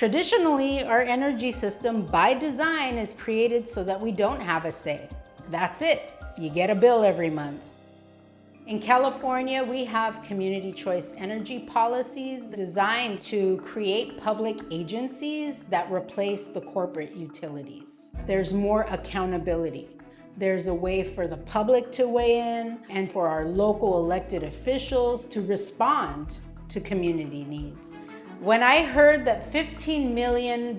Traditionally, our energy system by design is created so that we don't have a say. That's it. You get a bill every month. In California, we have community choice energy policies designed to create public agencies that replace the corporate utilities. There's more accountability. There's a way for the public to weigh in and for our local elected officials to respond to community needs. When I heard that $15 million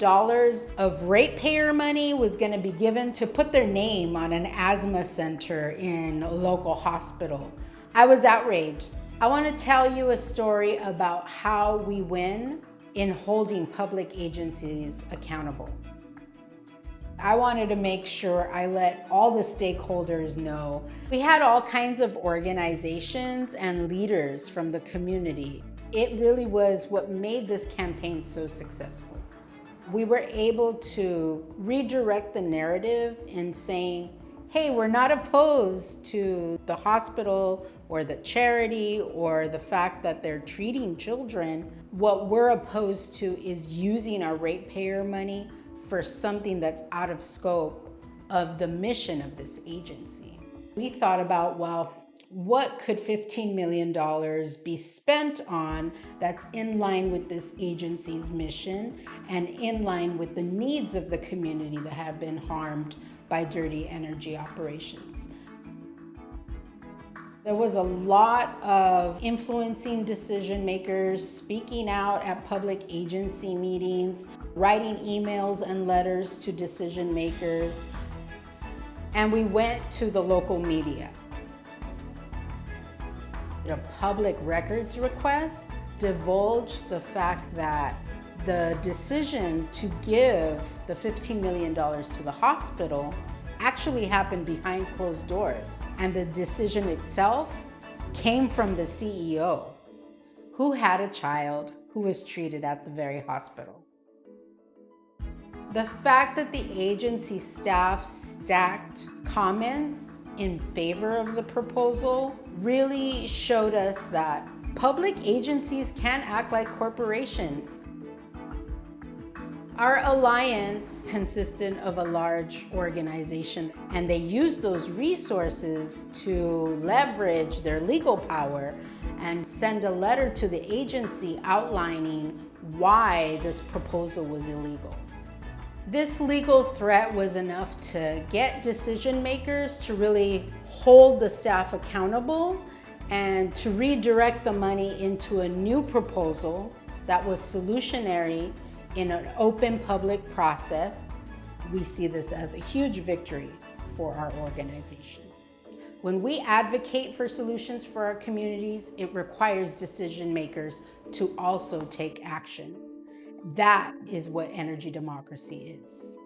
of ratepayer money was going to be given to put their name on an asthma center in a local hospital, I was outraged. I want to tell you a story about how we win in holding public agencies accountable. I wanted to make sure I let all the stakeholders know. We had all kinds of organizations and leaders from the community. It really was what made this campaign so successful. We were able to redirect the narrative in saying, hey, we're not opposed to the hospital or the charity or the fact that they're treating children. What we're opposed to is using our ratepayer money for something that's out of scope of the mission of this agency. We thought about, well, what could $15 million be spent on that's in line with this agency's mission and in line with the needs of the community that have been harmed by dirty energy operations? There was a lot of influencing decision makers, speaking out at public agency meetings, writing emails and letters to decision makers, and we went to the local media. A public records request divulged the fact that the decision to give the $15 million to the hospital actually happened behind closed doors. And the decision itself came from the CEO, who had a child who was treated at the very hospital. The fact that the agency staff stacked comments in favor of the proposal really showed us that public agencies can act like corporations. Our alliance consisted of a large organization, and they used those resources to leverage their legal power and send a letter to the agency outlining why this proposal was illegal. This legal threat was enough to get decision makers to really hold the staff accountable and to redirect the money into a new proposal that was solutionary in an open public process. We see this as a huge victory for our organization. When we advocate for solutions for our communities, it requires decision makers to also take action. That is what energy democracy is.